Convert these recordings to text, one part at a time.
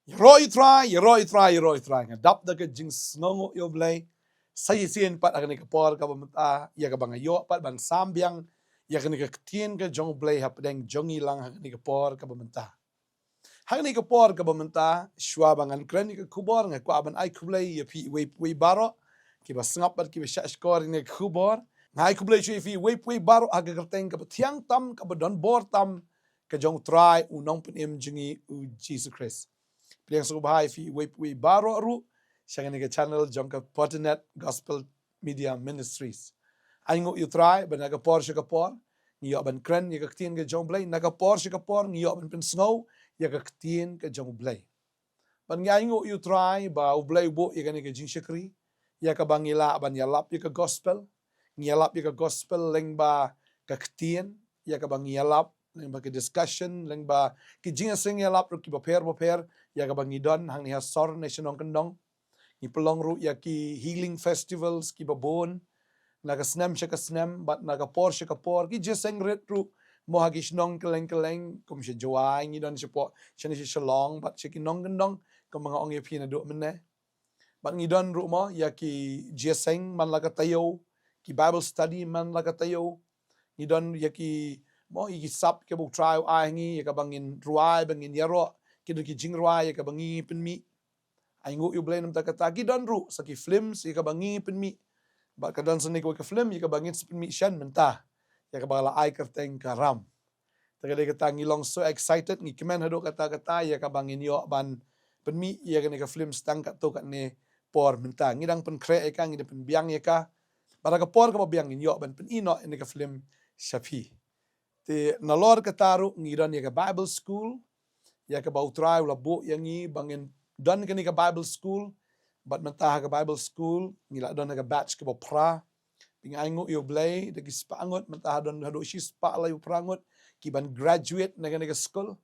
Yero itry. Ngadap da ka jing snongo yo blay. Saya sien pat akan ikapor ka bamata ya ka bangayo pat ban sambyang ya kan ikatien ka jong blay hapdeng jongi lang akan ikapor ka bamata. Hakan ikapor ka bamata shwa bangan kren ikakubor ngakwa aban ay kublay ya pi we baro kiba sngap pat kiba shashkor ni kubor. Ngai kublay shwe fi we baro aga kerteng ka tiang tam ka don bor tam ka jong try unong penim jingi u Jesus Christ. Pliang sa bahay fi we baro aru siya nga channel jong ka Portinet Gospel Media Ministries. Ay ngo you try ban nagapor siya kapor ngiyo ban kren ya kaktien ka jong blay nagapor siya kapor ngiyo ban pen snow ya kaktien ka jong blay. Ban nga ngo you try ba blay bo ya ka jing shakri ya ka bangila ban yalap ya ka gospel ngiyalap ya ka gospel leng ba kaktien ya ka bangiyalap leng ba ka discussion leng ba ki jinga sing yalap ru ki ba per ya ka bangidon hang ni hasor national kendong ni pelong ru ya ki healing festivals ki babon naga snem siya ka snem bat naga por siya ka por ki jeseng ret ru mo hagi shnong keleng kum siya jawai ni don siya po siya ni siya shalong bat siya ki nong kendong kum mga ong yapi na do mene bat ngidon ru mo ya ki jeseng man laga tayo ki Bible study man laga tayo ngidon ya ki mo iki sap ke bu try ai ngi ya ka bangin ruai bangin yaro ki do ki jing ruai ya ka bangi penmi ai ngu yu blay nam ta kata ki don ru sa ki films ya ka bangi penmi ba ka don sani ko ka film ya ka bangin penmi shan menta ya ka bala ai kerteng karam ta ka kata ngilong so excited ngi kemen hado kata ya ka bangin yo ban penmi ya ka film stang ka to ka ne por menta ngidang pen kre ka ngi pen biang ya ka para ka por ka biang ngi yo ban pen ino ni ka film shapi te nalor ka taru ngiran ya ka Bible school ya ka bautrai la bo yangi bangin don ka ni ka Bible school bat mentah ka Bible school ngila don ka batch ka pra pingaingo yo blay de ki spangot mentah don hado shi spa la yo prangot ki ban graduate na ka school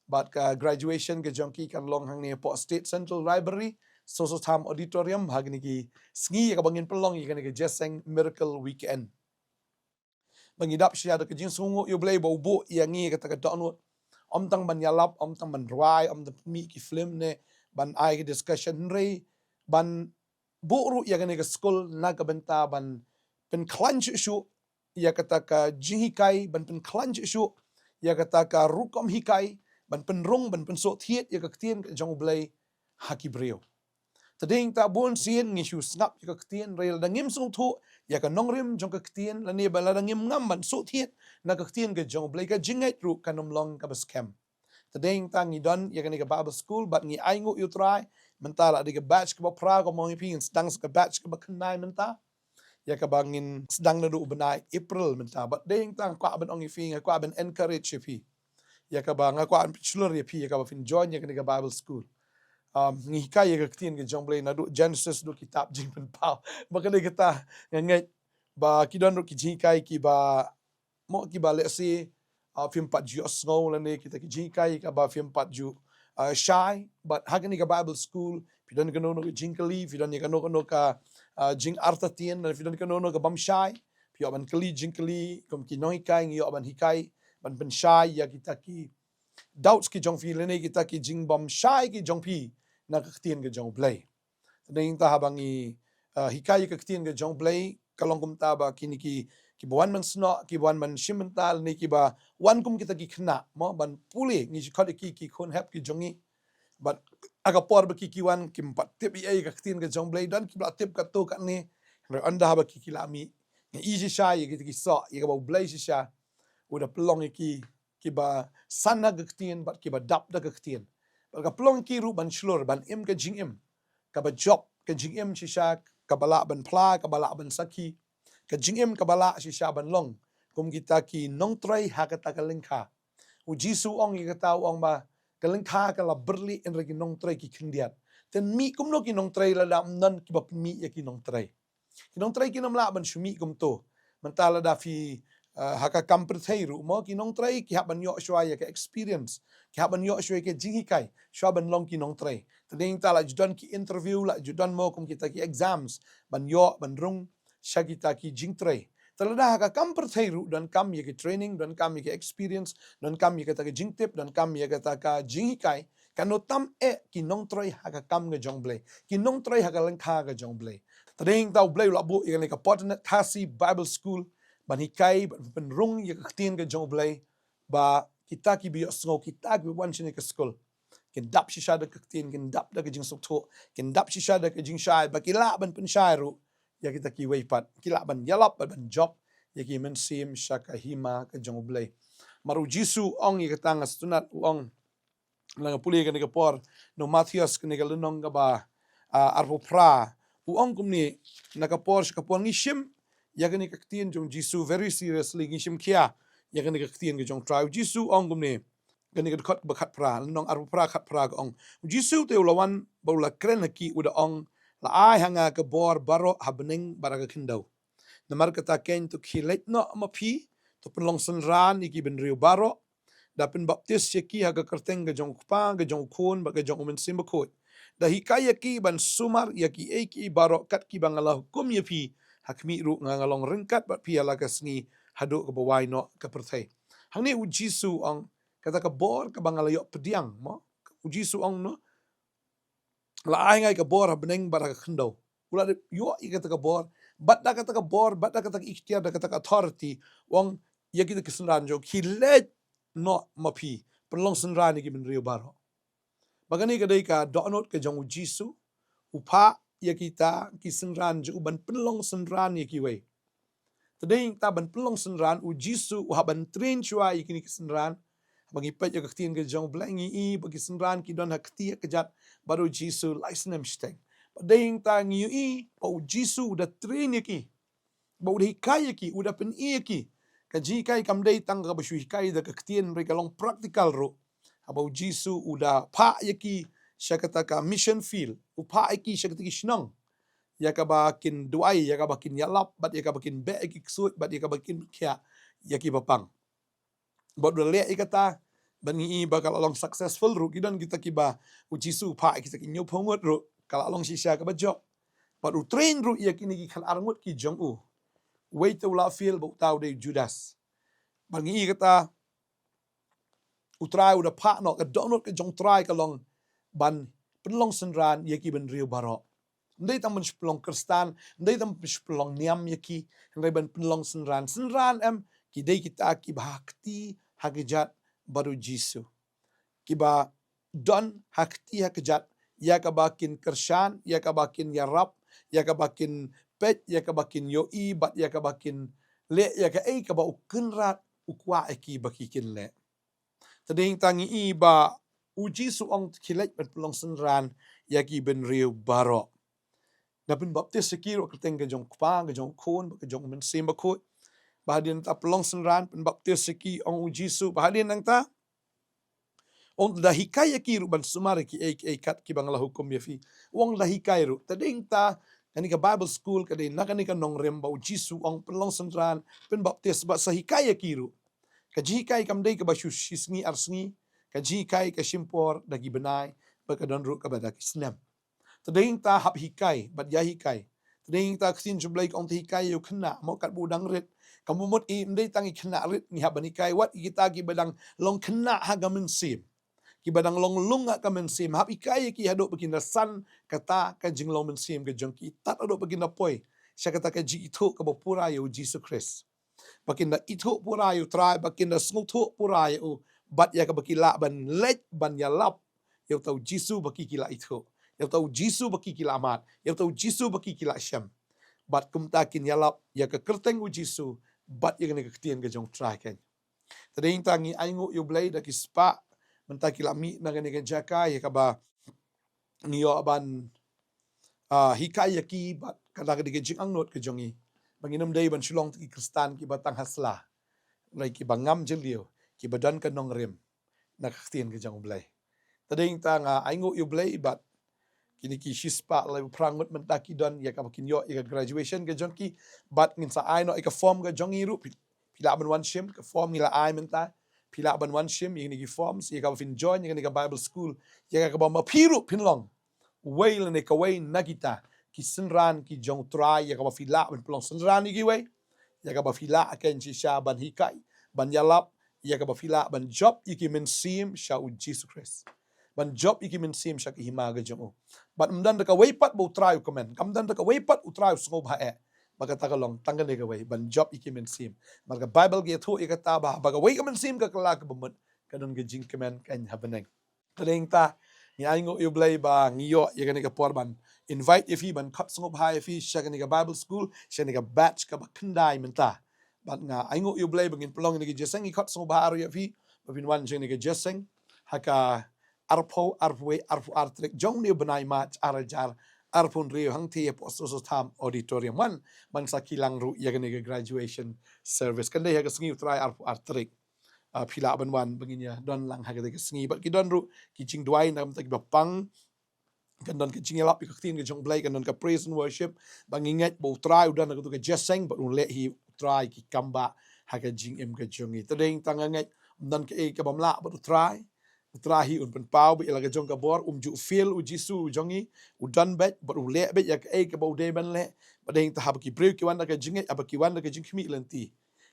bat ka graduation ka jongki kan long hang ni po State Central Library so tam auditorium hagni ki sngi ka bangin pelong ka ni ka Jeseng Miracle Weekend bangidap siya da ka jing sungo yo blay bo yangi ka ta donut om tang ban yalap om tang ban rai om tang mi ki film ne ban ai discussion rei ban buru ya gane ka school na ka benta ban pen clunch shu ya kata ka jihikai ban pen clunch shu ya kata ka rukom hikai ban pen rung ban pen so thiet ya ka tien ka jong blay haki breo tading ta bon sien ngi shu snap ya ka tien rel da ngim sung thu ya ka nongrim jong ka tien la ne ba la ngim ngam ban so thiet na ka tien ka jong blay ka jingai ru kanom long ka bas camp tading ta ngi don ya ka Bible school bat ngi aingu you try mentala di ka batch ka pra ko mo ipin sedang ka batch ka kenai menta ya ka bangin sedang na do benai April menta bat ding tang kwa ben ong ipin kwa ben encourage pi ya ka bang kwa bachelor ya pi ya ka fin join ya ka Bible school ngi kai ya ka tin ka jong blay na do Genesis do kitab jing pen pau ba ka ta ngai ba ki don do ki ji kai ki ba mo ki ba let's say film 4 ju snow la ne kita ki ji kai ka ba film 4 ju shy but hagani ka Bible school pidon ka no jingkali pidon ka no ka jing artatien na pidon ka no ka bam shy pio ban kali jingkali kom ki noi kai ngi ban hikai ban pen shy ya kita ki doubts ki jong fi lene kita ki jing bam shy ki jong pi na ka tien ka jong play ding ta habangi hikai ka tien ka jong play kalong kum ta ba kini ki buan man sno ki buan man shimental ni ki ba wan kum kita ki khna mo ban puli ngi khot ki khon hap ki jongi but aga por ba ki wan kim pat tip ai ka tin ka jong blay dan ki bla tip ka to ka ni re anda ba ki lami ngi easy sha yi ki so yi ka ba blay sha uda pelong ki ba sana ka tin but ki ba dap da ka tin ka pelong ki ru ban shlur ban im ka jing im ka ba job ka jing im sha ka bala ban pla ka bala ban saki ka jingim ka bala si Shaban long kum kita ki nong trai ha ka ta ka lengkha u jisu ong i ka ta ong ba ka lengkha ka la berli en regi nong trai ki khindiat ten mi kum no ki nong trai la dam nan ki ba mi ya ki nong trai ki nam la ban shumi kum to mentala da fi ha ka kampr thairu mo ki nong trai ki ha ban yo shwa ya ka experience ki ha ban yo shwa ke jingi kai shwa ban long ki nong trai tading ta la judan ki interview la judan mo kum kita ki exams ban yo ban rung shagita ki jingtray talada ka kam perthairu dan kam ye ki training dan kam ye ki experience dan kam ye ka jingtip dan kam ye ka jinghikai Kanotam kinong troy hakakam ga jong blay. Kinong troy hakalengka ga jong blay. Tading tau blay labu ikan ka potnet kasi Bible school ban hikai ban penrung ya ketien ga jong blay ba kita ki biyo sngo kita ki wan sini ke school. Kin dap shisha da ketien kin dap da jing sokto kin dap shisha da jing shai ba kila ban pen shai ru ya kita ki weipat kila ban yalap ban job ya ki men sim shaka hima ka jong blay. Maru Jisu ong ya katanga stunat ong lang puli ka ni kapor no Matthias ka ni kalunong ka ba arpo pra uong kumni nakapor sa kapor ngishim ya ka ni kaktian jong Jisu very seriously ngishim kia ya ka ni kaktian ka jong tribe Jisu ong kumni ka ni kakot bakat pra nong arpo pra kat pra ka ong Jisu te ulawan baula kren ki uda ong la ai hanga ka bor baro habning baraga kindaw namar kata ken to kilet no mapi to penlong senran iki ben riu baro dapin baptis yaki haga kerteng ga jong kupa ga jong kun ba ga jong umen simbakot da hikaya ki ban sumar yaki eki baro kat ki bangala hukum yapi hakmi ru ngangalong rengkat bat pi ala kasngi hadu ka bawai no ka pertai hangni ujisu ang kata ka bor ka bangala yo pediang mo ujisu ang no la ai ngai ka bor beneng bara ka khendaw ula yo i kata ka bor bat da kata ka bor bat da kata ka ikhtiar da kata ka authority wong yaki ka senran jo kilet no mapi penlong senran iki ben rio baro bagani kadai ka donot ke jong Jisu upa ya kita ki senran ju ban penlong senran iki we tading ta ban penlong senran u Jisu u ban train chua iki ni senran bagi pet ya ketien ke jong blangi i bagi senran ki don hakti kejat baru Jisu license steng bading ta ngi i u Jisu da train iki bau hikai iki udah pen iki kaji kai kamdei tang ka bashui kai da ketien mereka long practical ro abau Jisu udah pa yaki syakata ka mission field upa iki syakata ki shnang ya ka bakin duai ya ka bakin yalap bat ya ka bakin be iki ksut bat ya ka bakin kya yaki papang bot le ikata bangi bakal long successful ro kidan kita kiba u Jisu pa kita ki nyopongot ro kala long shisha ka bajo bat u train ro yakini ki khal arngut ki jong u wait to la feel bau tau de Judas bangi kata utrai udah pak no ka donut ka jong try ka long ban penlong senran yaki ben riu baro ndai tam ben pelong kristan ndai tam pelong niam yaki ndai ben penlong senran ki dei kita ki bhakti hakijat baru Jisu ki ba don hakti hakijat ya ka bakin kershan ya ka bakin yarap ya ka bakin pet ya ka bakin yoi bat ya ka bakin le ya ka ei ka ba ukenrat ukwa eki bakikin le tading tangi i ba uji suong kilet ben pelong senran yaki ben riu baro na ben baptis sekiro keteng ke jong kupa ke jong kun ke jong men sim bakut bahadian ta pelong senran ben baptis seki ong uji su bahadian nang ta ong da hikai yaki ru ban sumar ki ei kat ki bangla hukum yafi ong da hikai ru tading ta kani ka Bible school kadi nakani ka nong rem ba uji su ong pelong senran ben baptis ba sa hikai yaki ru kaji kai kamdei ka bashu shisngi arsngi kaji kai ka shimpor dagi benai bakadon ru ka badak islam tading ta hab hikai bad ya hikai tading ta ksin jumlai ong hikai yu khna mo kat budang rit kamu mut i mdei tangi khna rit ni hab hikai wat kita ki badang long khna haga mensim ki badang long lunga ka mensim hab hikai ki hado bekinda san kata ka jinglong mensim ke jongki tat ado bekinda poi syakata ka ji itu ka bapura yu Jesus Christ bakinda itu pura yu try bakinda sngtu pura yu bat ya ka bakila ban let ban ya lap ya tau Jisu baki kila itu ya tau Jisu baki kila amat ya tau Jisu baki kila syam bat kumtakin ya lap ya ka kerteng u Jisu bat ya ka ketien ka jong try kan tading tangi aingu yu blai da kispa mentakila mi na ka jaka ya ka ba niyo ban hikai yaki bat kada ka jing angnot ka jongi banginam day ban shulong ki kristan ki batang hasla lai ki bangam jelio ki badan ka nong rem nakhtien ke jang blai tading ta nga aingo yu blai bat kini ki shispa lai prangut mentaki don ya ka bakin yo ya graduation ke jong ki bat ngin sa ai no ka form ka jong iru pila ban wan shim ka form ngila ai menta pila ban wan shim ini ki forms ya ka fin join ya ka Bible school ya ka ba mapiru pinlong wail ne ka way nagita ki senran ki jong try ya ka fila ben pelong senran iki we ya ka fila aken si sha ban hikai ban yalap ya ka fila ban job iki men sim sha u Jesus Christ ban job iki min sim syak hima ga jong bat mdan ka weipat bo try comment kam dan ka weipat utry sngo ba baga ta long tangga ne ga wei ban job iki min sim marga bible ge thu ikata ba baga wei ka min sim ka kala ka bumut kadon ge jing kemen kan habeneng tadeng ta ni aingo you blay ba ngiyo ye ga ne ka porban invite if he ban cut sngo ba if he syak ne ga bible school syak ne ga batch ka ba kendai menta bat nga aingo you blay bangin pelong ne ge jeseng i cut sngo ba aru if he babin wan jeng ne ge jeseng haka arpo arpwe arpo artrik jong ni benai mat arajar arpun rio hang ti apostos tham auditorium one man sakilang ru yagne graduation service kan dei ha sngi try arpo artrik phila ban wan benginya don lang ha ga sngi bat ki don ru ki jing duai nam tak bapang kan don ki jing lap ki tin ki jong blai kan don ka praise and worship banginget bo try udan ka tu ka jeseng but un le hi try ki kamba ha ka jing em ka jongi tadeng tanganget dan ka e ka bamla but try trahi un pen pau bi laga jong ka bor ju feel u jisu jongi u dan bet but u le bet ya e ka bo de ban le badeng ta hab ki brew ki wanda ka jinge aba ki wanda ka jing khmi lenti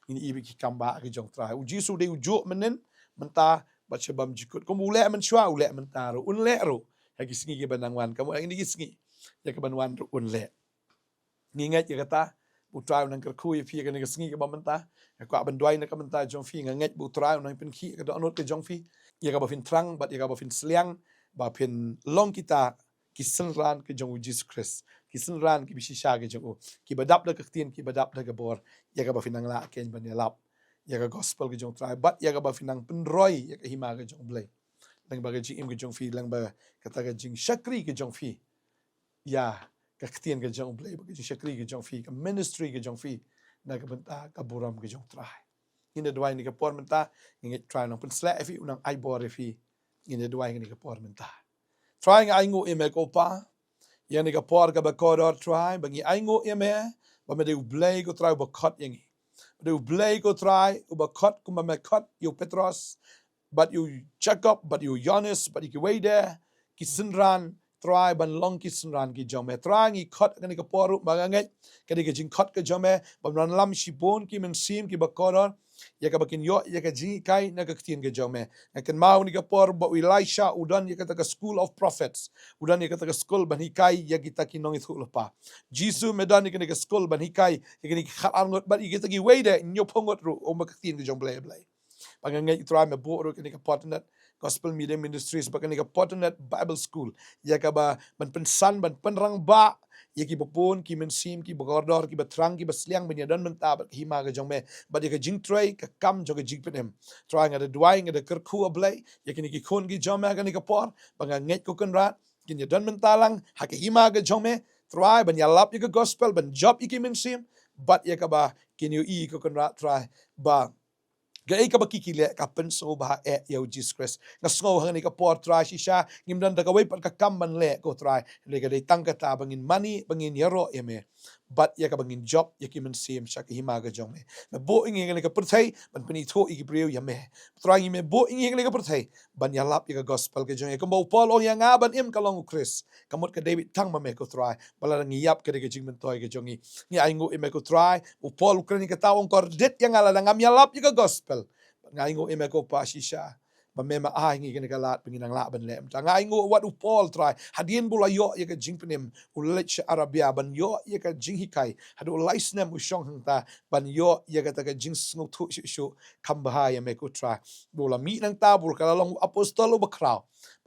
ini ibi ki kamba ka jong trahi u jisu de u jo menen menta ba chabam jikut ko u le men shwa u le men ta ro un le ro ha ki singi ke banang wan kamu ini ki singi ya ka ban wan ro un le ni ngat ya kata bu trai nang ker kui fi ka ni singi ke ba menta ko ban dwai na ka menta jong fi ngat bu trai nang pen ki ka do not ke jong fi ya ka ba fin trang bat ya ka ba fin sliang ba fin long kita kisan ran ke jong Jesus Christ kisan ran ki bisisha ke jong ki badap da ka tien ki badap da ka bor ya ka ba fin nang la ken ban ya lap ya ka gospel ke jong try bat ya ka ba fin nang pen roy ya ka hima ke jong blai lang ba ke jing im ke jong fi lang ba kata ke jing shakri ke jong fi ya ka tien ke jong blai ba ke jing shakri ke jong fi ka ministry ke jong fi na ka benta ka buram ke jong try ina dwai ni ka por menta ngi try no pen sla fi unang ai bor fi ina dwai ni ka por menta try nga aingo eme ko pa ya ni ka por ka ba koror try bangi aingo eme ba me de blay ko try ba khot yangi de blay ko try ba khot kuma me khot you Petros but you Jacob but you Johannes but you way there ki sinran try ban long ki sinran ki jome try ngi khot ni ka por ba ngai ka de jing khot ka jome ba ran lam shi bon ki men sim ki ba koror ya ka bakin yo ya ka ji kai na ka tien ke jome na kan mau ni ka por ba Elisha udan ya ka ta school of prophets udan ya ka ta school ban hikai ya kita ki nong ithu pa jisu medan ni ka school ban hikai ya ni khat angot ba ya ki we de nyo pongot ru o ma ka tien ke jom blai blai pangangai try me bo ru ka partner gospel media ministries ba ka partner bible school ya ka ba ban pensan ban penrang ba ya ki bopon ki mensim ki bogordor ki batrang ki basliang benya dan menta ba hima ga jongme ba de ka jing tray ka kam joga jing penem trying at the dwaying at the kerku ablay ya ki kon ki jome ga ni ka por ba nga nget ko kan rat kin ya dan menta lang ha ka hima ga jongme try ban ya lap ya ka gospel ban job ki mensim but ya ka ba kin you ko kan rat try ba gai ka bakiki le ka pen so ba e yo Jesus Christ nga sngo hang ni ka por try shisha ngimdan da ka wei pat ka kamban le ko try le ka dei tang ka ta bangin money bangin yaro eme but ya ka bangin job ya ki men sim sha ki hima ga jong me me bo ingi ga ka perthai ban pani tho i ki breu ya me try me bo ingi ga ka perthai ban ya lap ya ka gospel ga jong ya ka mo Paul o ya nga ban im ka long Chris kamot ka David tang ma me ko try bala ngi yap ka de ga jing men toy ga jongi ni ai ngo eme ko try o Paul ukraini ka taong kor det yang ala ngam ya lap ya ka gospel ngai ngo eme ko pa shisha ba mema ai ngi gena galat penginang la ban lem ta ngai ngo wat u Paul try hadien bula yo ya ka jing penem u lech Arabia ban yo ya ka jing hikai hadu laisnem u shong hang ta ban yo ya ka ta ka jing sngu thu shu kamba ya me ko try bula mi nang ta bul kala long apostol ba kraw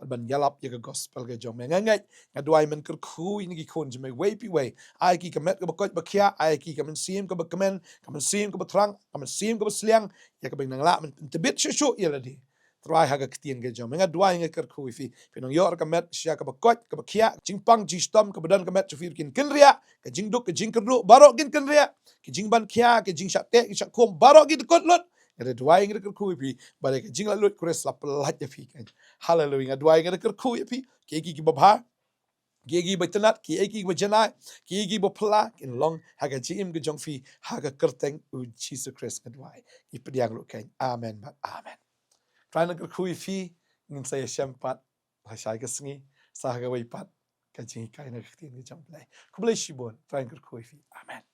ban yalap ya ka gospel ga jom ngai ngai ngadwai men kur khu ni ki kon jme way pi way ai ki ka met ka ba ko ba kya ai ki ka men sim ka ba kamen ka men sim ka ba trang ka men sim ka ba sliang ya ka bing nang la men tebit shu ya la di try ha ga ktien ga jom ngadwai ngai kur khu fi pinong yor ka met sya ka ba ko ka ba kya jing pang ji stom ka badan ka met chu fi kin ria ka jing duk ka jing kerdu baro kin ria ki jing ban kya ki jing sha te ki sha kom baro ki kot lot ada dua yang dekat kui pi balik jing la lut kures la pelat ya pi kan hallelujah dua yang dekat kui pi ki babha ki batanat ki bajana ki bapla kin long haga jim ke jong fi haga kerteng u Jesus Christ dua ipediang lu kan amen ba amen try nak kui fi ngin saya sempat pasai ke sengi sahaga wai pat ka jing kai nak tin ke jong play ku boleh shibon try nak kui fi amen